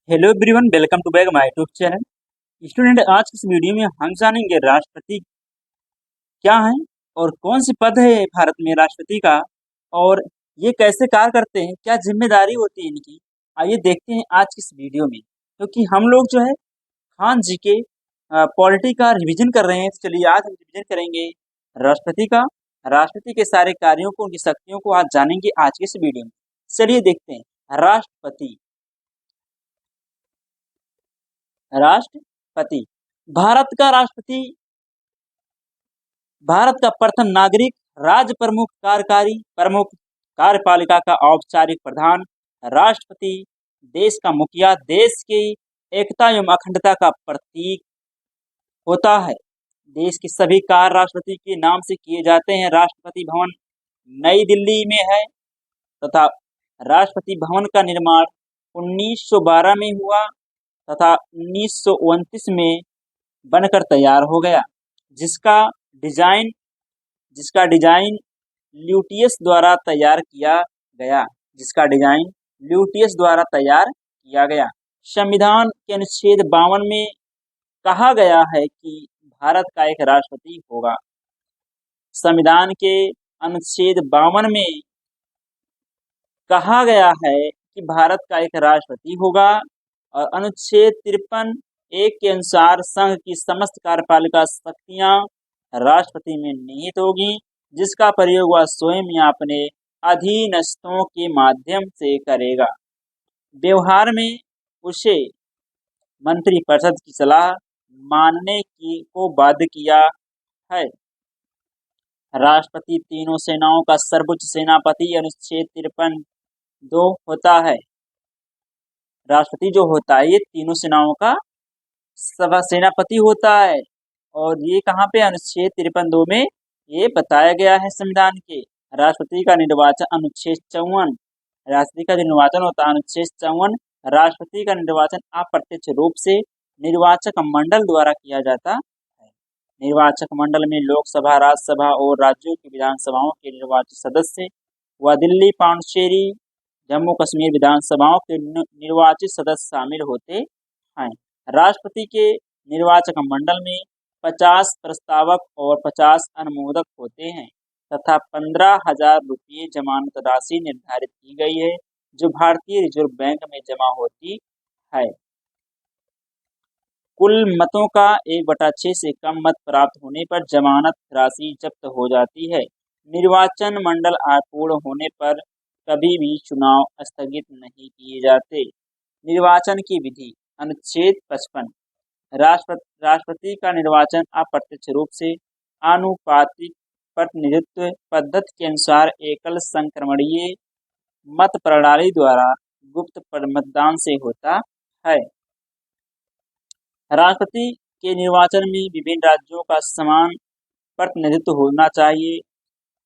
Hello everyone, welcome to back my YouTube channel. Student, आज की इस वीडियो में हम जानेंगे राष्ट्रपति क्या है और कौन सी पद है भारत में राष्ट्रपति का, और ये कैसे कार्य करते हैं, क्या जिम्मेदारी होती है इनकी। आइए देखते हैं आज की इस वीडियो में, क्योंकि हम लोग जो है खान जी के पॉलिटी का रिवीजन कर रहे हैं। तो चलिए आज हम रिवीजन करेंगे राष्ट्रपति का। राष्ट्रपति के सारे कार्यों को, उनकी शक्तियों को आज जानेंगे आज की इस वीडियो में। चलिए देखते हैं राष्ट्रपति। राष्ट्रपति भारत का राष्ट्रपति भारत का प्रथम नागरिक, राज्य प्रमुख, कार्यकारी प्रमुख, कार्यपालिका का औपचारिक प्रधान, राष्ट्रपति देश का मुखिया, देश की एकता एवं अखंडता का प्रतीक होता है। देश के सभी कार्य राष्ट्रपति के नाम से किए जाते हैं। राष्ट्रपति भवन नई दिल्ली में है तथा राष्ट्रपति भवन का निर्माण 1912 में हुआ तथा 1929 में बनकर तैयार हो गया, जिसका डिजाइन जिसका डिजाइन ल्यूटियस द्वारा तैयार किया गया जिसका डिजाइन ल्यूटियस द्वारा तैयार किया गया। संविधान के अनुच्छेद 52 में कहा गया है कि भारत का एक राष्ट्रपति होगा। संविधान के अनुच्छेद 52 में कहा गया है कि भारत का एक राष्ट्रपति होगा, और अनुच्छेद 53 एक के अनुसार संघ की समस्त कार्यपालिका शक्तियां राष्ट्रपति में निहित होगी, जिसका प्रयोग वह स्वयं या अपने अधीनस्थों के माध्यम से करेगा। व्यवहार में उसे मंत्रिपरिषद की सलाह मानने की को बाध्य किया है। राष्ट्रपति तीनों सेनाओं का सर्वोच्च सेनापति अनुच्छेद 53(2) होता है। राष्ट्रपति जो होता है ये तीनों सेनाओं का सभा सेनापति होता है, और ये कहाँ पे अनुच्छेद 53(2) में ये बताया गया है संविधान के। राष्ट्रपति का निर्वाचन अनुच्छेद 54। राष्ट्रपति का निर्वाचन होता है अनुच्छेद 54। राष्ट्रपति का निर्वाचन अप्रत्यक्ष रूप से निर्वाचक मंडल द्वारा किया जाता है। निर्वाचक मंडल में लोकसभा, राज्यसभा और राज्यों की विधानसभाओं के निर्वाचित सदस्य व दिल्ली, पांडिचेरी, जम्मू कश्मीर विधानसभाओं के निर्वाचित सदस्य शामिल होते हैं। राष्ट्रपति के निर्वाचक मंडल में 50 प्रस्तावक और 50 अनुमोदक होते हैं तथा 15,000 रुपये जमानत राशि निर्धारित की गई है, जो भारतीय रिजर्व बैंक में जमा होती है। कुल मतों का 1/6 से कम मत प्राप्त होने पर जमानत राशि जब्त हो जाती है। निर्वाचन मंडल अपूर्ण होने पर कभी भी चुनाव स्थगित नहीं किए जाते। निर्वाचन की विधि अनुच्छेद 55। राष्ट्रपति का निर्वाचन अप्रत्यक्ष रूप से आनुपातिक प्रतिनिधित्व पद्धति के अनुसार एकल संक्रमणीय मत प्रणाली द्वारा गुप्त मतदान से होता है। राष्ट्रपति के निर्वाचन में विभिन्न राज्यों का समान प्रतिनिधित्व होना चाहिए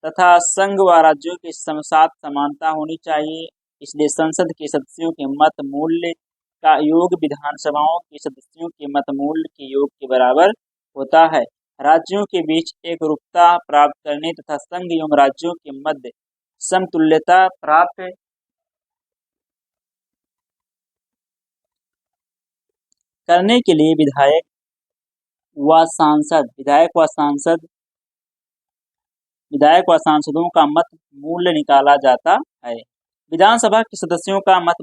तथा संघ व राज्यों के साथ समानता होनी चाहिए। इसलिए संसद के सदस्यों के मत मूल्य का योग विधानसभाओं के सदस्यों के मत मूल्य के योग के बराबर होता है। राज्यों के बीच एकरूपता प्राप्त करने तथा संघ एवं राज्यों के मध्य समतुल्यता प्राप्त करने के लिए विधायक व सांसदों का मत मूल्य निकाला जाता है। विधानसभा के सदस्यों का मत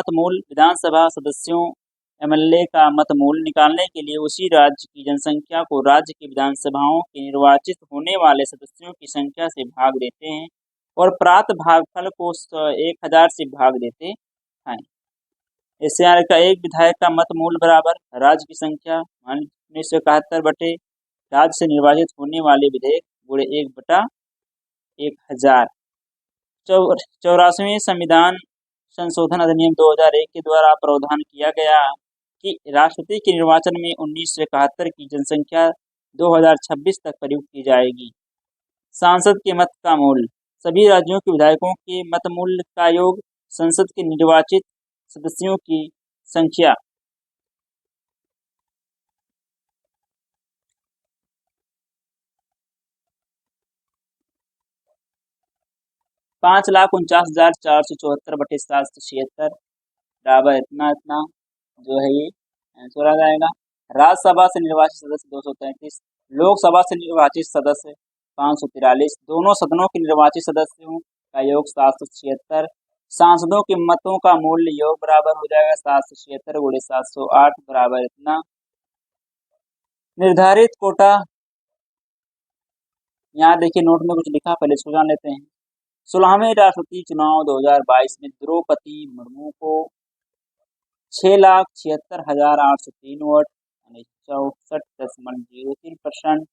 मूल्य विधानसभा सदस्यों एमएलए का मत मूल्य निकालने के लिए उसी राज्य की जनसंख्या को राज्य की विधानसभाओं के निर्वाचित होने वाले सदस्यों की संख्या से भाग देते हैं और प्राप्त भागफल को 1000 से भाग देते हैं। इससे का एक विधायक का मत मूल्य बराबर राज्य की संख्या 1971 बटे राज्य से निर्वाचित होने वाले विधेयक गुणे 1/1000। 84वें संविधान संशोधन अधिनियम 2001 के द्वारा प्रावधान किया गया कि राष्ट्रपति के निर्वाचन में 1971 की जनसंख्या 2026 तक प्रयुक्त की जाएगी। सांसद के मत का मूल्य सभी राज्यों के विधायकों के मत मूल्य का योग संसद के निर्वाचित सदस्यों की संख्या 5,49,474/776 बराबर इतना इतना जो है ये आंसर आ जाएगा। राज्यसभा से निर्वाचित सदस्य 233, लोकसभा से निर्वाचित सदस्य 543, दोनों सदनों के निर्वाचित सदस्यों का योग 776, सांसदों के मतों का मूल्य योग बराबर हो जाएगा 776 गुणे 708 बराबर इतना। निर्धारित कोटा, यहाँ देखिए नोट में कुछ लिखा, पहले इसको जान लेते हैं। 16वें राष्ट्रपति चुनाव 2022 में द्रौपदी मुर्मू को 6,76,803 वोट यानी 64.03%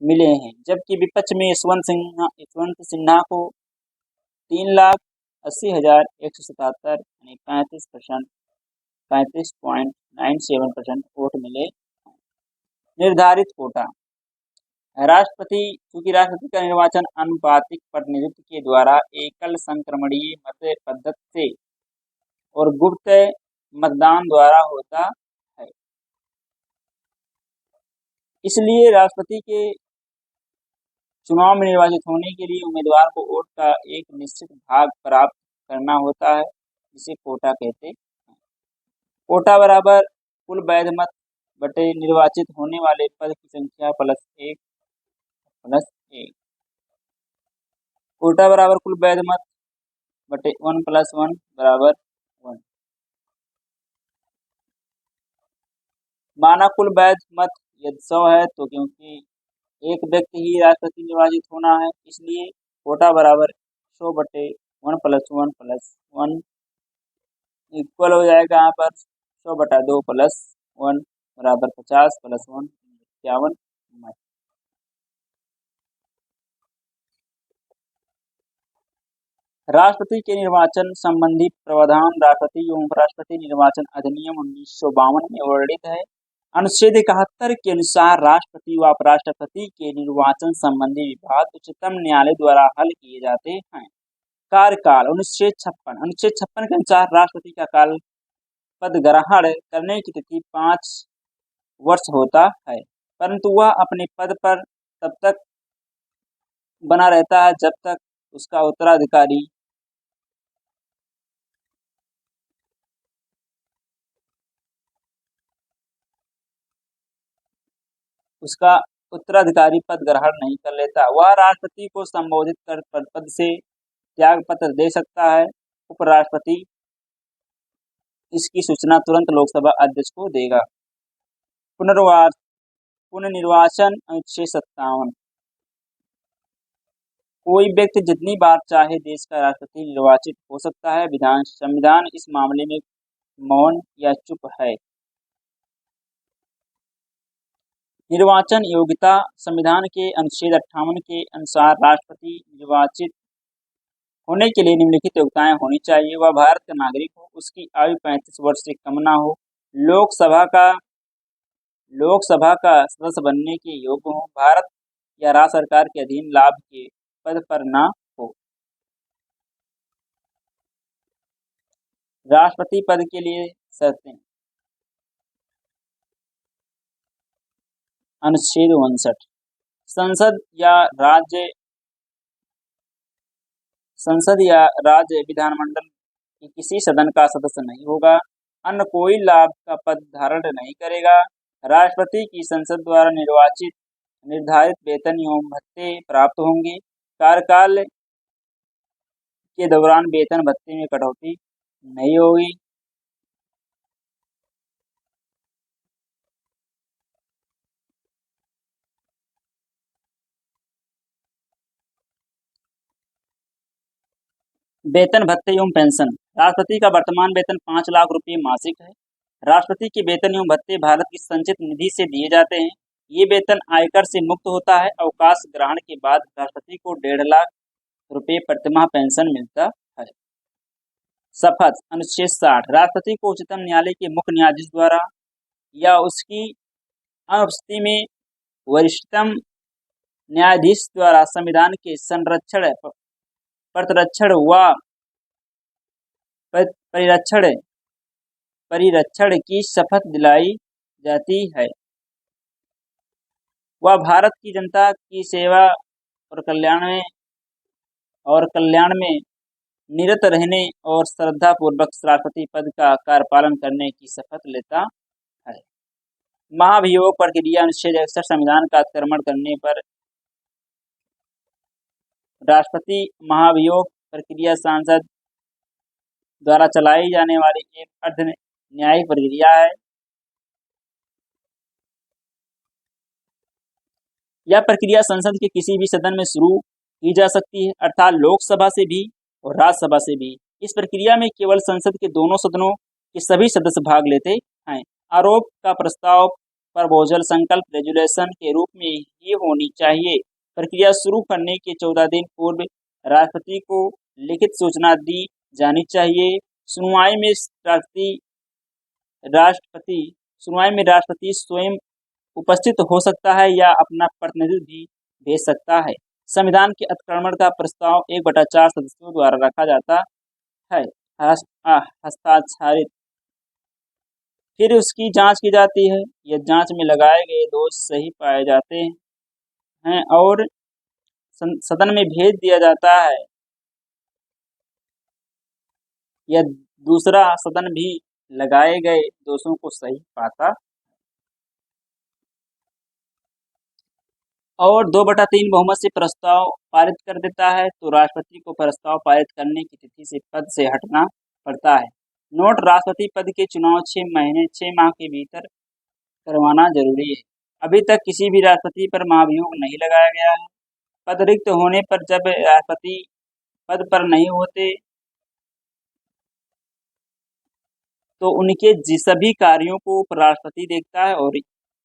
मिले हैं, जबकि विपक्ष में यशवंत सिन्हा को 3,80,177 यानी 35.97% वोट मिले। निर्धारित कोटा, चूंकि राष्ट्रपति का निर्वाचन अनुपातिक प्रतिनिधित्व के द्वारा एकल संक्रमणीय मत पद्धति से और गुप्त मतदान द्वारा होता है, इसलिए राष्ट्रपति के चुनाव में निर्वाचित होने के लिए उम्मीदवार को वोट का एक निश्चित भाग प्राप्त करना होता है, जिसे कोटा कहते हैं। कोटा बराबर कुल वैध मत बटे निर्वाचित होने वाले पद की संख्या प्लस 1। कोटा बराबर कुल वैध मत बटे 1 + 1 बराबर 1। माना कुल वैध मत यदि 100 है तो क्योंकि एक व्यक्ति ही राष्ट्रपति निर्वाचित होना है, इसलिए कोटा बराबर 100 बटे 1 + 1 + 1 इक्वल हो जाएगा यहाँ पर 100 बटा 2 + 1 बराबर 50 + 1 51 मत। राष्ट्रपति के निर्वाचन संबंधी प्रावधान राष्ट्रपति एवं उपराष्ट्रपति निर्वाचन अधिनियम 1952 में वर्णित है। अनुच्छेद 71 के अनुसार राष्ट्रपति व उपराष्ट्रपति के निर्वाचन संबंधी विवाद उच्चतम न्यायालय द्वारा हल किए जाते हैं। कार्यकाल, अनुच्छेद 56 के अनुसार राष्ट्रपति का काल पद ग्रहण करने की तिथि 5 वर्ष होता है, परंतु वह अपने पद पर तब तक बना रहता है जब तक उसका उत्तराधिकारी पद ग्रहण नहीं कर लेता। वह राष्ट्रपति को संबोधित कर पद से त्याग पत्र दे सकता है। उपराष्ट्रपति इसकी सूचना तुरंत लोकसभा अध्यक्ष को देगा। पुनर्निर्वाचन, अनुच्छेद 57, कोई व्यक्ति जितनी बार चाहे देश का राष्ट्रपति निर्वाचित हो सकता है। संविधान इस मामले में मौन या चुप है। निर्वाचन योग्यता, संविधान के अनुच्छेद 58 के अनुसार राष्ट्रपति निर्वाचित होने के लिए निम्नलिखित योग्यताएं होनी चाहिए। वह भारत का नागरिक हो, उसकी आयु 35 वर्ष से कम ना हो, लोकसभा का सदस्य बनने के योग्य हो, भारत या राज्य सरकार के अधीन लाभ के पद पर ना हो। राष्ट्रपति पद के लिए शर्तें, अनुच्छेद 59, संसद या राज्य विधानमंडल की किसी सदन का सदस्य नहीं होगा। अन्य कोई लाभ का पद धारण नहीं करेगा। राष्ट्रपति की संसद द्वारा निर्धारित वेतन एवं भत्ते प्राप्त होंगे। कार्यकाल के दौरान वेतन भत्ते में कटौती नहीं होगी। वेतन भत्ते एवं पेंशन, राष्ट्रपति का वर्तमान वेतन 5 लाख रुपये मासिक है। राष्ट्रपति के वेतन एवं भत्ते भारत की संचित निधि से दिए जाते हैं। ये वेतन आयकर से मुक्त होता है। अवकाश ग्रहण के बाद राष्ट्रपति को 1.5 लाख रुपये प्रतिमाह पेंशन मिलता है। शपथ, अनुच्छेद 60, राष्ट्रपति को उच्चतम न्यायालय के मुख्य न्यायाधीश द्वारा या उसकी अनुपस्थिति में वरिष्ठतम न्यायाधीश द्वारा संविधान के प्रतिरक्षण व परिरक्षण की शपथ दिलाई जाती है। वह भारत की जनता की सेवा और कल्याण में और कल्याण में निरत रहने और श्रद्धापूर्वक राष्ट्रपति पद का कार्यपालन करने की शपथ लेता है। महाभियोग प्रक्रिया अनुच्छेद 61 संविधान का अतिक्रमण करने पर राष्ट्रपति महाभियोग प्रक्रिया संसद द्वारा चलाई जाने वाली एक अर्ध न्यायिक प्रक्रिया है। यह प्रक्रिया संसद के किसी भी सदन में शुरू की जा सकती है, अर्थात लोकसभा से भी और राज्यसभा से भी। इस प्रक्रिया में केवल संसद के दोनों सदनों के सभी सदस्य भाग लेते हैं। आरोप का प्रस्ताव प्रपोजल संकल्प रेजुलेशन के रूप में ही होनी चाहिए। प्रक्रिया शुरू करने के 14 दिन पूर्व राष्ट्रपति को लिखित सूचना दी जानी चाहिए। सुनवाई में राष्ट्रपति स्वयं उपस्थित हो सकता है या अपना प्रतिनिधि भी भेज सकता है। संविधान के अतिक्रमण का प्रस्ताव 1/4 सदस्यों द्वारा रखा जाता है, हस्ताक्षरित। फिर उसकी जांच की जाती है। यह जांच में लगाए गए दोष सही पाए जाते हैं और सदन में भेज दिया जाता है। यह दूसरा सदन भी लगाए गए दोषों को सही पाता और 2/3 बहुमत से प्रस्ताव पारित कर देता है, तो राष्ट्रपति को प्रस्ताव पारित करने की तिथि से पद से हटना पड़ता है। नोट: राष्ट्रपति पद के चुनाव 6 माह के भीतर करवाना जरूरी है। अभी तक किसी भी राष्ट्रपति पर महाभियोग नहीं लगाया गया है। पद रिक्त होने पर जब राष्ट्रपति पद पर नहीं होते तो उनके सभी कार्यों को उपराष्ट्रपति देखता है और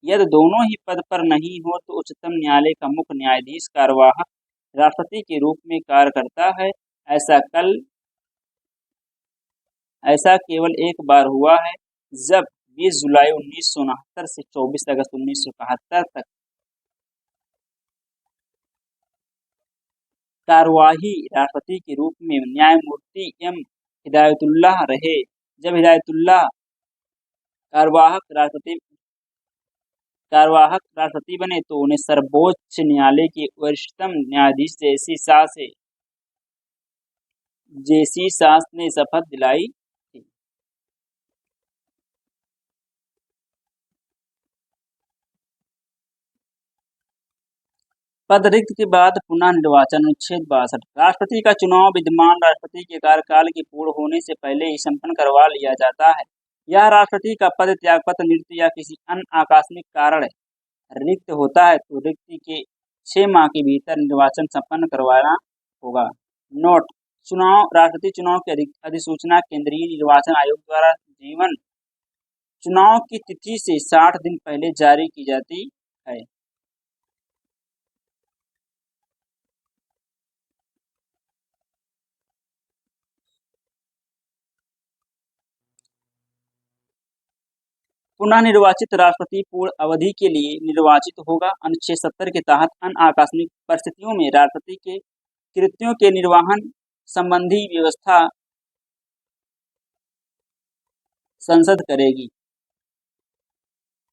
यदि दोनों ही पद पर नहीं हो तो उच्चतम न्यायालय का मुख्य न्यायाधीश कार्यवाहक राष्ट्रपति के रूप में कार्य करता है। ऐसा केवल एक बार हुआ है, जब 20 जुलाई 1969 से 24 अगस्त 1971 तक कार्यवाही राष्ट्रपति के रूप में न्यायमूर्ति एम हिदायतुल्लाह रहे। जब हिदायतुल्लाह कार्यवाहक राष्ट्रपति बने तो उन्हें सर्वोच्च न्यायालय के वरिष्ठतम न्यायाधीश जेसी सास ने शपथ दिलाई थी। पद रिक्त के बाद पुनः निर्वाचन। अनुच्छेद 62 राष्ट्रपति का चुनाव विद्यमान राष्ट्रपति के कार्यकाल के पूर्ण होने से पहले ही संपन्न करवा लिया जाता है। यह राष्ट्रपति का पद त्यागपत्र, मृत्यु या किसी अन्य आकस्मिक कारण रिक्त होता है तो रिक्ति के 6 माह के भीतर निर्वाचन संपन्न करवाना होगा। नोट: राष्ट्रपति चुनाव की अधिसूचना केंद्रीय निर्वाचन आयोग द्वारा जीवन चुनाव की तिथि से 60 दिन पहले जारी की जाती है। पुनः निर्वाचित राष्ट्रपति पूर्ण अवधि के लिए निर्वाचित होगा। अनुच्छेद 70 के तहत अन्य आकस्मिक परिस्थितियों में राष्ट्रपति के कृत्यों के निर्वहन संबंधी व्यवस्था संसद करेगी।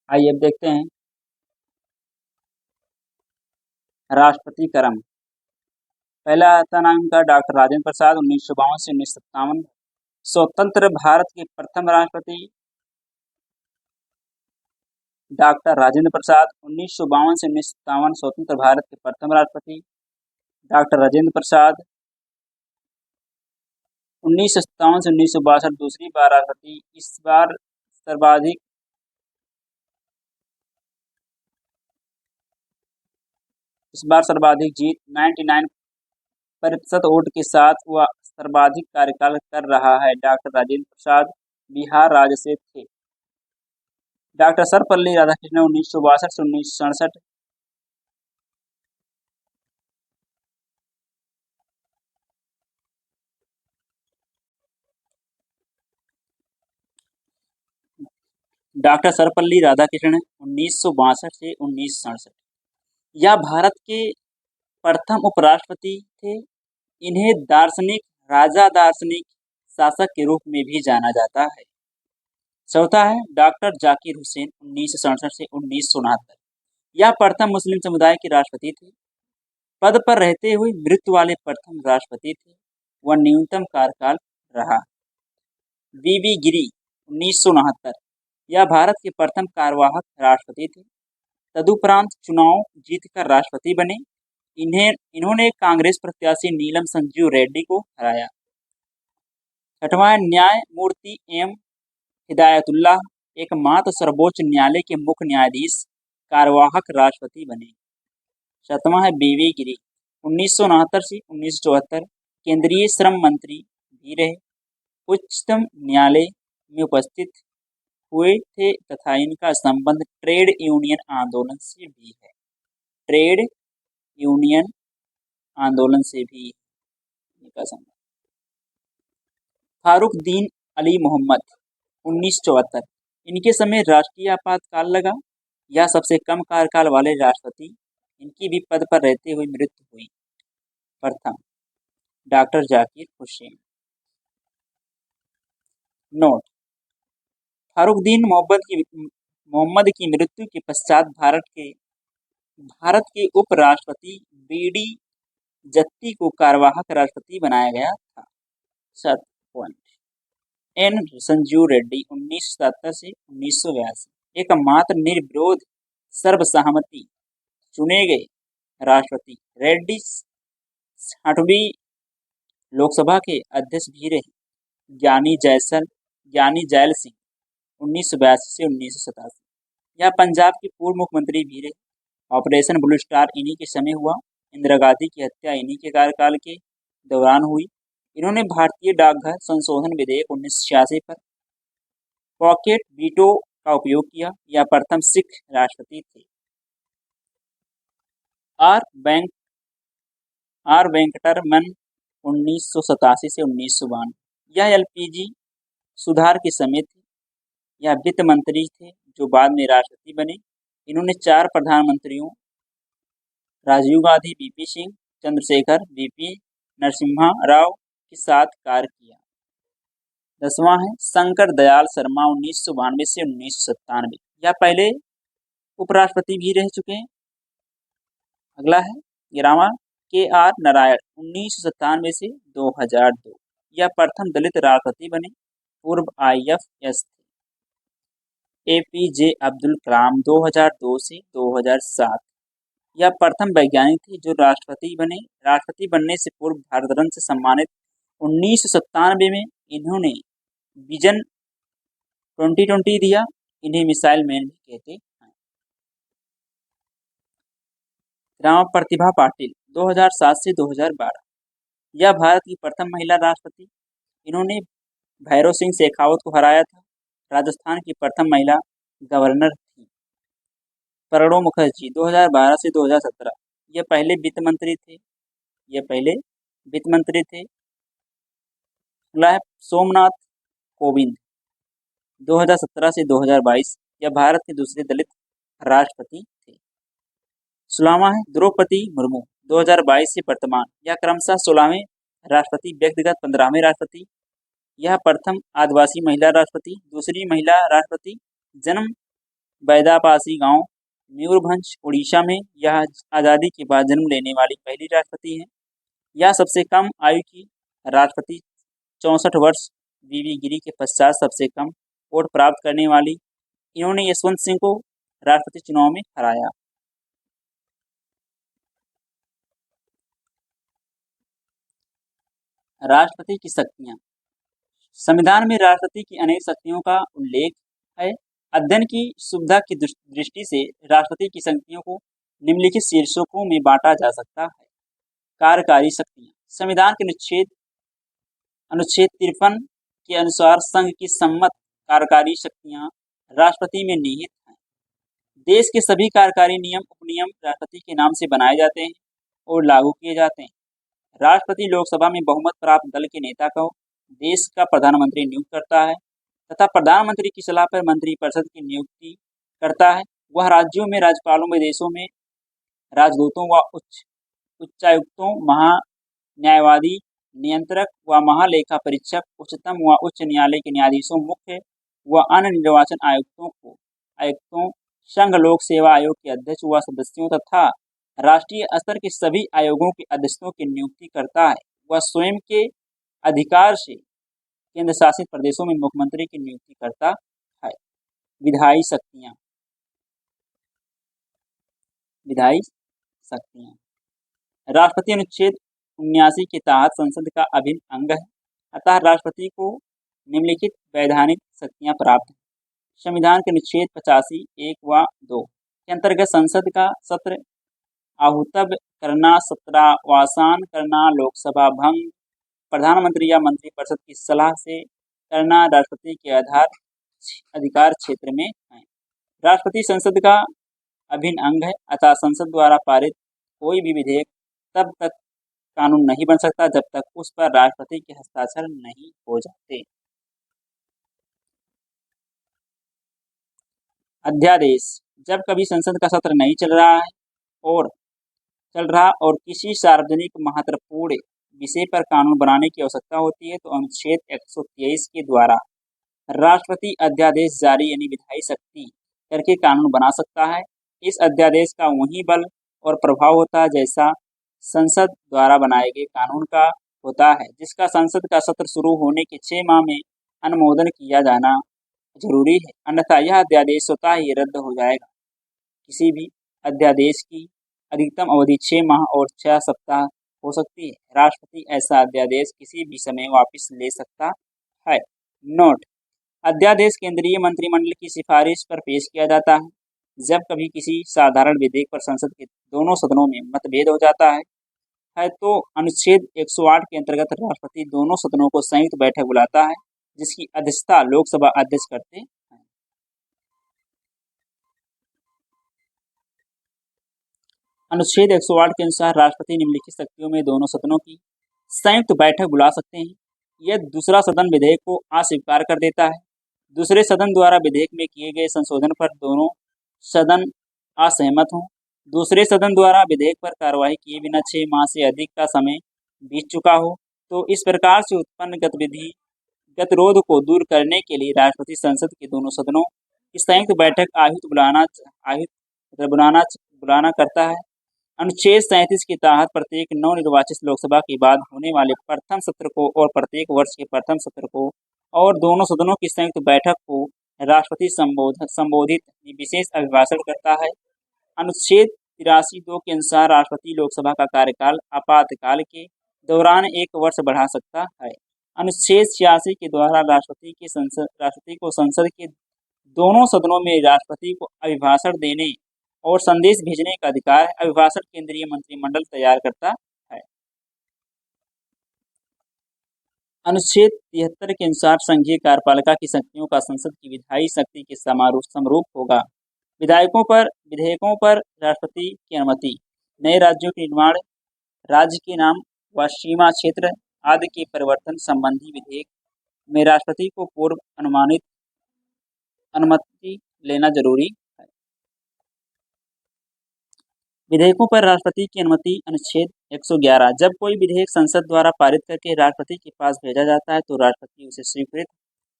आइए अब देखते हैं राष्ट्रपति क्रम। पहला आता नाम का डॉक्टर राजेंद्र प्रसाद 1952 से 1957। स्वतंत्र भारत के प्रथम राष्ट्रपति डॉक्टर राजेंद्र प्रसाद 1952 से 1957। स्वतंत्र भारत के प्रथम राष्ट्रपति डॉक्टर राजेंद्र प्रसाद 1957 से 1962 दूसरी बार राष्ट्रपति। इस बार सर्वाधिक जीत 99% वोट के साथ वह सर्वाधिक कार्यकाल कर रहा है। डॉक्टर राजेंद्र प्रसाद बिहार राज्य से थे। डॉक्टर सर्वपल्ली राधाकृष्णन 1962 से 1967। डॉक्टर सर्वपल्ली राधाकृष्णन 1962 से 1967 यह भारत के प्रथम उपराष्ट्रपति थे। इन्हें दार्शनिक, राजा दार्शनिक, शासक के रूप में भी जाना जाता है। चौथा है डॉक्टर जाकिर हुसैन 1967 से 1969। यह प्रथम मुस्लिम समुदाय के राष्ट्रपति थे। पद पर रहते हुए मृत्यु वाले प्रथम राष्ट्रपति थे। वह न्यूनतम कार्यकाल रहा। वीवी गिरी 1969, यह भारत के प्रथम कार्यवाहक राष्ट्रपति थे। तदुपरांत चुनाव जीतकर राष्ट्रपति बने। इन्होंने कांग्रेस प्रत्याशी नीलम संजीव रेड्डी को हराया। छठवां न्यायमूर्ति एम हिदायतुल्लाह, एकमात्र सर्वोच्च न्यायालय के मुख्य न्यायाधीश, कार्यवाहक राष्ट्रपति बने। सातवां है वीवी गिरी, 1969 से 1974 केंद्रीय श्रम मंत्री भी रहे। उच्चतम न्यायालय में उपस्थित हुए थे तथा इनका संबंध ट्रेड यूनियन आंदोलन से भी है। ट्रेड यूनियन आंदोलन से भी इनका संबंध। फारुखदीन अली मोहम्मद 1974, इनके समय राष्ट्रीय आपातकाल लगा। यह सबसे कम कार्यकाल वाले राष्ट्रपति। इनकी भी पद पर रहते हुए मृत्यु हुई। प्रथम डॉक्टर जाकिर हुसैन। नोट: फारुखदीन मोहम्मद की मृत्यु के पश्चात भारत के उपराष्ट्रपति बीडी जत्ती को कार्यवाहक राष्ट्रपति बनाया गया था। 7 पॉइंट। एन संजीव रेड्डी 1977 से 1982, एकमात्र निर्विरोध सर्वसहमति चुने गए राष्ट्रपति। रेड्डी 60वीं लोकसभा के अध्यक्ष भी रहे। ज्ञानी जैल सिंह 1982 से 1987, यह पंजाब के पूर्व मुख्यमंत्री भी रहे। ऑपरेशन ब्लू स्टार इन्हीं के समय हुआ। इंदिरा गांधी की हत्या इन्हीं के कार्यकाल के दौरान हुई। इन्होंने भारतीय डाकघर संशोधन विधेयक 1986 पर पॉकेट वीटो का उपयोग किया। यह प्रथम सिख राष्ट्रपति थे। आर वेंकटरमन 1987 से 1992, यह एलपीजी सुधार के समय थे। यह वित्त मंत्री थे जो बाद में राष्ट्रपति बने। इन्होंने 4 प्रधानमंत्रियों राजीव गांधी, वीपी सिंह, चंद्रशेखर, वीपी नरसिम्हा राव के साथ कार्य किया। 10वां है शंकर दयाल शर्मा 1992 से 1997, यह पहले उपराष्ट्रपति भी रह चुके हैं। अगला है 11वां KR नारायण 1997 से 2002, यह प्रथम दलित राष्ट्रपति बने। पूर्व IFS थे। APJ अब्दुल कलाम 2002 से 2007, यह प्रथम वैज्ञानिक थे जो राष्ट्रपति बने। राष्ट्रपति बनने से पूर्व भारत रत्न से सम्मानित। 1997 में इन्होंने विजन 2020 दिया। इन्हें मिसाइल मैन भी कहते हैं। प्रतिभा पाटिल 2007 से 2012, यह भारत की प्रथम महिला राष्ट्रपति। इन्होंने भैरव सिंह शेखावत को हराया था। राजस्थान की प्रथम महिला गवर्नर थी। प्रणब मुखर्जी 2012 से 2017, यह पहले वित्त मंत्री थे। अगला है सोमनाथ कोविंद 2017 से 2022, यह भारत के दूसरे दलित राष्ट्रपति थे। 16वां है द्रौपदी मुर्मू 2022 से वर्तमान, यह क्रमशः 16वें राष्ट्रपति, व्यक्तिगत 15वें राष्ट्रपति। यह प्रथम आदिवासी महिला राष्ट्रपति, दूसरी महिला राष्ट्रपति। जन्म बैदापासी गांव, मयूरभंज, उड़ीसा में। यह आज़ादी के बाद जन्म लेने वाली पहली राष्ट्रपति हैं। यह सबसे कम आयु की राष्ट्रपति, 64 वर्ष। वीवी गिरी के पश्चात सबसे कम वोट प्राप्त करने वाली। इन्होंने यशवंत सिंह को राष्ट्रपति चुनाव में हराया। राष्ट्रपति की शक्तियां। संविधान में राष्ट्रपति की अनेक शक्तियों का उल्लेख है। अध्ययन की सुविधा की दृष्टि से राष्ट्रपति की शक्तियों को निम्नलिखित शीर्षकों में बांटा जा सकता है। कार्यकारी शक्तियां। संविधान के अनुच्छेद 53 के अनुसार संघ की सम्मत कार्यकारी शक्तियां राष्ट्रपति में निहित हैं। देश के सभी कार्यकारी नियम, उपनियम राष्ट्रपति के नाम से बनाए जाते हैं और लागू किए जाते हैं। राष्ट्रपति लोकसभा में बहुमत प्राप्त दल के नेता को देश का प्रधानमंत्री नियुक्त करता है तथा प्रधानमंत्री की सलाह पर मंत्रिपरिषद की नियुक्ति करता है। वह राज्यों में राज्यपालों, विदेशों में राजदूतों व उच्चायुक्तों, महान्यायवादी, नियंत्रक व महालेखा परीक्षक, उच्चतम व उच्च न्यायालय के न्यायाधीशों, मुख्य व अन्य निर्वाचन आयुक्तों, संघ लोक सेवा आयोग के अध्यक्ष व सदस्यों तथा राष्ट्रीय स्तर के सभी आयोगों के अध्यक्षों की नियुक्ति करता है। वह स्वयं के अधिकार से केंद्र शासित प्रदेशों में मुख्यमंत्री की नियुक्ति करता है। विधायी शक्तियां, विधायी शक्तियां। राष्ट्रपति अनुच्छेद 79 के तहत संसद का अभिन्न अंग है, अतः राष्ट्रपति को निम्नलिखित वैधानिक शक्तियां प्राप्त हैं। संविधान के अनुच्छेद 85 1 व 2 के अंतर्गत संसद का सत्र आहूतव्य करना, सत्रावसान करना, लोकसभा भंग, प्रधानमंत्री या मंत्रिपरिषद की सलाह से करना राष्ट्रपति के अधिकार क्षेत्र में है। राष्ट्रपति संसद का अभिन्न अंग है, अतः संसद द्वारा पारित कोई भी विधेयक तब तक कानून नहीं बन सकता जब तक उस पर राष्ट्रपति के हस्ताक्षर नहीं हो जाते। अध्यादेश, जब कभी संसद का सत्र नहीं चल रहा और किसी सार्वजनिक महत्वपूर्ण विषय पर कानून बनाने की आवश्यकता होती है तो अनुच्छेद 123 के द्वारा राष्ट्रपति अध्यादेश जारी यानी विधायी शक्ति करके कानून बना सकता है। इस अध्यादेश का वही बल और प्रभाव होता है जैसा संसद द्वारा बनाए गए कानून का होता है, जिसका संसद का सत्र शुरू होने के 6 माह में अनुमोदन किया जाना जरूरी है, अन्यथा यह अध्यादेश स्वतः ही रद्द हो जाएगा। किसी भी अध्यादेश की अधिकतम अवधि 6 माह और 6 सप्ताह हो सकती है। राष्ट्रपति ऐसा अध्यादेश किसी भी समय वापस ले सकता है। नोट, अध्यादेश केंद्रीय मंत्रिमंडल की सिफारिश पर पेश किया जाता है। जब कभी किसी साधारण विधेयक पर संसद के दोनों सदनों में मतभेद हो जाता है तो अनुच्छेद 108 के अंतर्गत राष्ट्रपति दोनों सदनों को संयुक्त बैठक बुलाता है, जिसकी अध्यक्षता लोकसभा अध्यक्ष करते हैं। अनुच्छेद 108 के अनुसार राष्ट्रपति निम्नलिखित शक्तियों में दोनों सदनों की संयुक्त बैठक बुला सकते हैं। यदि दूसरा सदन विधेयक को अस्वीकार कर देता है, दूसरे सदन द्वारा विधेयक में किए गए संशोधन पर दोनों सदन असहमत हों, दूसरे सदन द्वारा विधेयक पर कार्यवाही किए बिना 6 माह से अधिक का समय बीत चुका हो, तो इस प्रकार से उत्पन्न गतिरोध को दूर करने के लिए राष्ट्रपति संसद के दोनों सदनों की संयुक्त बैठक बुलाना करता है। अनुच्छेद 37 के तहत प्रत्येक नवनिर्वाचित लोकसभा के बाद होने वाले प्रथम सत्र को और प्रत्येक वर्ष के प्रथम सत्र को और दोनों सदनों की संयुक्त बैठक को राष्ट्रपति संबोधित विशेष अभिभाषण करता है। अनुच्छेद 83 2 के अनुसार राष्ट्रपति लोकसभा का कार्यकाल आपातकाल के दौरान 1 वर्ष बढ़ा सकता है। अनुच्छेद 86 के द्वारा राष्ट्रपति को संसद के दोनों सदनों में राष्ट्रपति को अभिभाषण देने और संदेश भेजने का अधिकार है। अभिभाषण केंद्रीय मंत्रिमंडल तैयार करता है। अनुच्छेद 73 के अनुसार संघीय कार्यपालिका की शक्तियों का संसद की विधायी शक्ति के समरूप होगा। विधेयकों पर राष्ट्रपति की अनुमति, नए राज्यों के निर्माण, राज्य के नाम व सीमा क्षेत्र आदि के परिवर्तन संबंधी विधेयक में राष्ट्रपति को पूर्व अनुमति लेना जरूरी है। विधेयकों पर राष्ट्रपति की अनुमति, अनुच्छेद 111, जब कोई विधेयक संसद द्वारा पारित करके राष्ट्रपति के पास भेजा जाता है तो राष्ट्रपति उसे स्वीकृति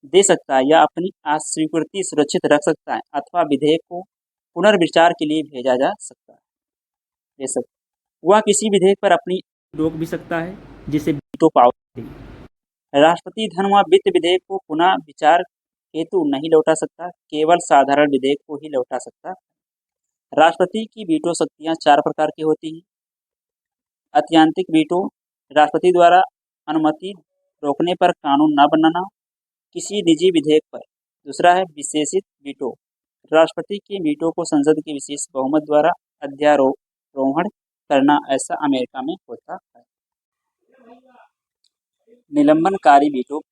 दे सकता है या अपनी अस्वीकृति सुरक्षित रख सकता है अथवा विधेयक को पुनर्विचार के लिए भेजा जा सकता है। वह किसी विधेयक पर अपनी रोक भी सकता है, जिसे वीटो पावर है। राष्ट्रपति धन व वित्त विधेयक को पुनः विचार हेतु नहीं लौटा सकता, केवल साधारण विधेयक को ही लौटा सकता। राष्ट्रपति की वीटो शक्तियां 4 प्रकार की होती हैं। ऐतिहासिक वीटो, राष्ट्रपति द्वारा अनुमति रोकने पर कानून न बनाना किसी निजी विधेयक पर। दूसरा है विशेषित वीटो, राष्ट्रपति के वीटो को संसद के विशेष बहुमत द्वारा अध्यारोहण करना, ऐसा अमेरिका में होता है। निलंबनकारी वीटो,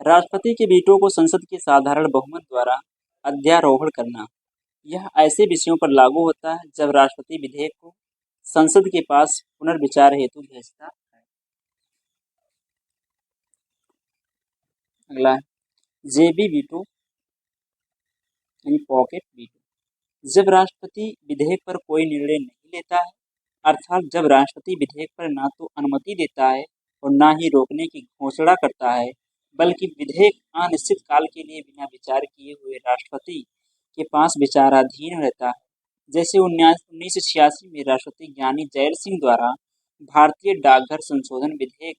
राष्ट्रपति के वीटो को संसद के साधारण बहुमत द्वारा अध्यारोहण करना। यह ऐसे विषयों पर लागू होता है जब राष्ट्रपति विधेयक को संसद के पास पुनर्विचार हेतु भेजता है। अगला है जेबी वीटो यानी पॉकेट वीटो, जब राष्ट्रपति विधेयक पर कोई निर्णय नहीं लेता है, अर्थात जब राष्ट्रपति विधेयक पर ना तो अनुमति देता है और ना ही रोकने की घोषणा करता है, बल्कि विधेयक अनिश्चित काल के लिए बिना विचार किए हुए राष्ट्रपति के पास विचाराधीन रहता है, जैसे 1986 में राष्ट्रपति ज्ञानी जैल सिंह द्वारा भारतीय डाकघर संशोधन विधेयक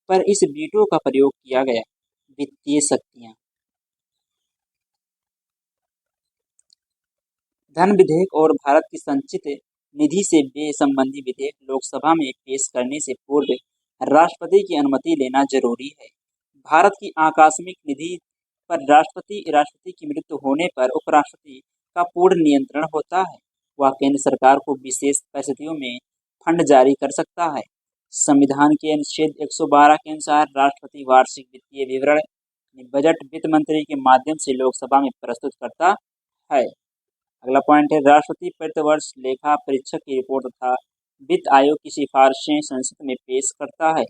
पर इस वीटो का प्रयोग किया गया। वित्तीय शक्तियां। धन विधेयक और भारत की संचित निधि से व्यय संबंधी विधेयक लोकसभा में पेश करने से पूर्व राष्ट्रपति की अनुमति लेना जरूरी है। भारत की आकस्मिक निधि पर राष्ट्रपति की मृत्यु होने पर उपराष्ट्रपति का पूर्ण नियंत्रण होता है। वह केंद्र सरकार को विशेष परिस्थितियों में फंड जारी कर सकता है। संविधान के अनुच्छेद 112 के अनुसार राष्ट्रपति वार्षिक वित्तीय विवरण बजट वित्त मंत्री के माध्यम से लोकसभा में प्रस्तुत करता है। अगला पॉइंट है, राष्ट्रपति प्रतिवर्ष लेखा परीक्षक की रिपोर्ट तथा वित्त आयोग की सिफारिशें संसद में पेश करता है।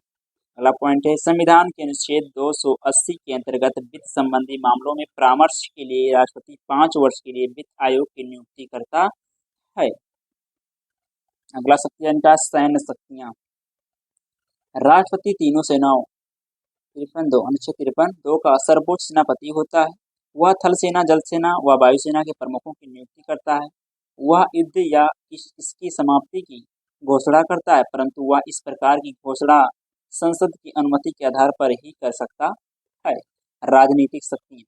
अगला पॉइंट है, संविधान के अनुच्छेद 280 के अंतर्गत वित्त संबंधी मामलों में परामर्श के लिए राष्ट्रपति 5 वर्ष के लिए वित्त आयोग की नियुक्ति करता है। अगला शक्तियां का सैन्य शक्तियां। राष्ट्रपति तीनों सेनाओं 53 अनुच्छेद 53 का सर्वोच्च सेनापति होता है। वह थल सेना, जल सेना व वायुसेना के प्रमुखों की नियुक्ति करता है। वह युद्ध या इसकी समाप्ति की घोषणा करता है, परंतु वह इस प्रकार की घोषणा संसद की अनुमति के आधार पर ही कर सकता है। राजनीतिक शक्तियां।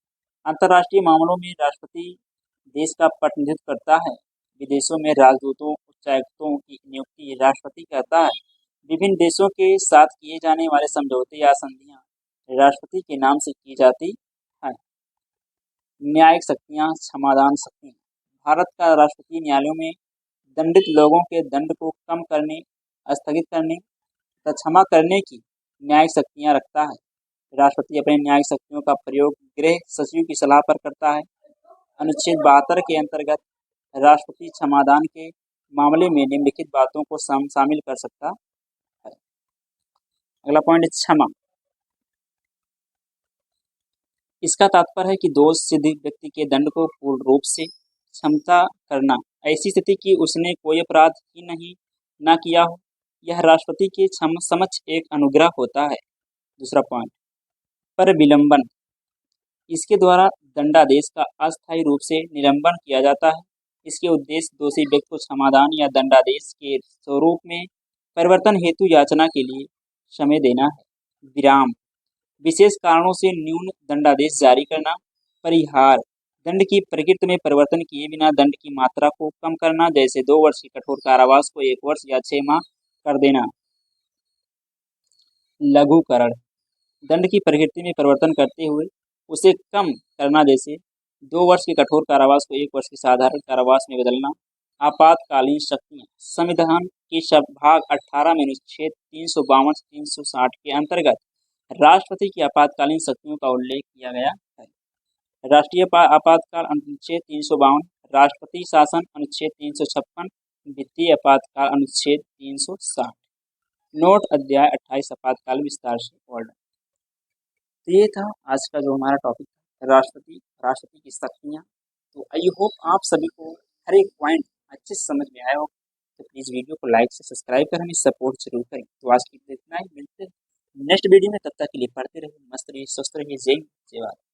अंतर्राष्ट्रीय मामलों में राष्ट्रपति देश का प्रतिनिधित्व करता है। विदेशों में राजदूतों, उच्चायुक्तों की नियुक्ति राष्ट्रपति करता है। विभिन्न देशों के साथ किए जाने वाले समझौते या संधियां राष्ट्रपति के नाम से की जाती है। न्यायिक शक्तियां, क्षमादान शक्तियां। भारत का राष्ट्रपति न्यायालयों में दंडित लोगों के दंड को कम करने, स्थगित करने तथा क्षमा करने की न्यायिक शक्तियां रखता है। राष्ट्रपति अपने न्यायिक शक्तियों का प्रयोग गृह सचिव की सलाह पर करता है। अनुच्छेद 72 के अंतर्गत राष्ट्रपति क्षमादान के मामले में निम्नलिखित बातों को शामिल कर सकता है। अगला पॉइंट, क्षमा। इसका तात्पर्य है कि दोष सिद्ध व्यक्ति के दंड को पूर्ण रूप से क्षमता करना, ऐसी स्थिति कि उसने कोई अपराध ही न किया हो। यह राष्ट्रपति के समक्ष एक अनुग्रह होता है। दूसरा पॉइंट, पर विलंबन। इसके द्वारा दंडादेश का अस्थायी रूप से निलंबन किया जाता है। इसके उद्देश्य दोषी व्यक्ति को क्षमादान या दंडादेश के स्वरूप में परिवर्तन हेतु याचना के लिए समय देना है। विराम। विशेष कारणों से न्यून दंडादेश जारी करना। परिहार। दंड की प्रकृति में परिवर्तन किए बिना दंड की मात्रा को कम करना, जैसे 2 वर्ष के कठोर कारावास को 1 वर्ष या 6 माह कर देना। लघुकरण। दंड की प्रकृति में परिवर्तन करते हुए उसे कम करना, जैसे 2 वर्ष के कठोर कारावास को 1 वर्ष के साधारण कारावास में बदलना। आपातकालीन शक्तियां। संविधान के भाग 18 में अनुच्छेद 352-360 के अंतर्गत राष्ट्रपति की आपातकालीन शक्तियों का उल्लेख किया गया है। राष्ट्रीय आपातकाल अनुच्छेद 352, राष्ट्रपति शासन अनुच्छेद 356, वित्तीय आपातकाल अनुच्छेद 360। नोट अध्याय 28 आपातकाल विस्तार से वर्णन। तो ये था आज का जो हमारा टॉपिक था, राष्ट्रपति की शक्तियाँ। तो आई होप आप सभी को हर एक पॉइंट अच्छे से समझ में आया हो। तो प्लीज़ वीडियो को लाइक से सब्सक्राइब कर हमें सपोर्ट जरूर करें। तो आज की इतना ही, मिलते हैं नेक्स्ट वीडियो में। तब तक के लिए पढ़ते रहिए, मस्त रहिए, स्वस्थ रहिए। जय हिंद, जय भारत।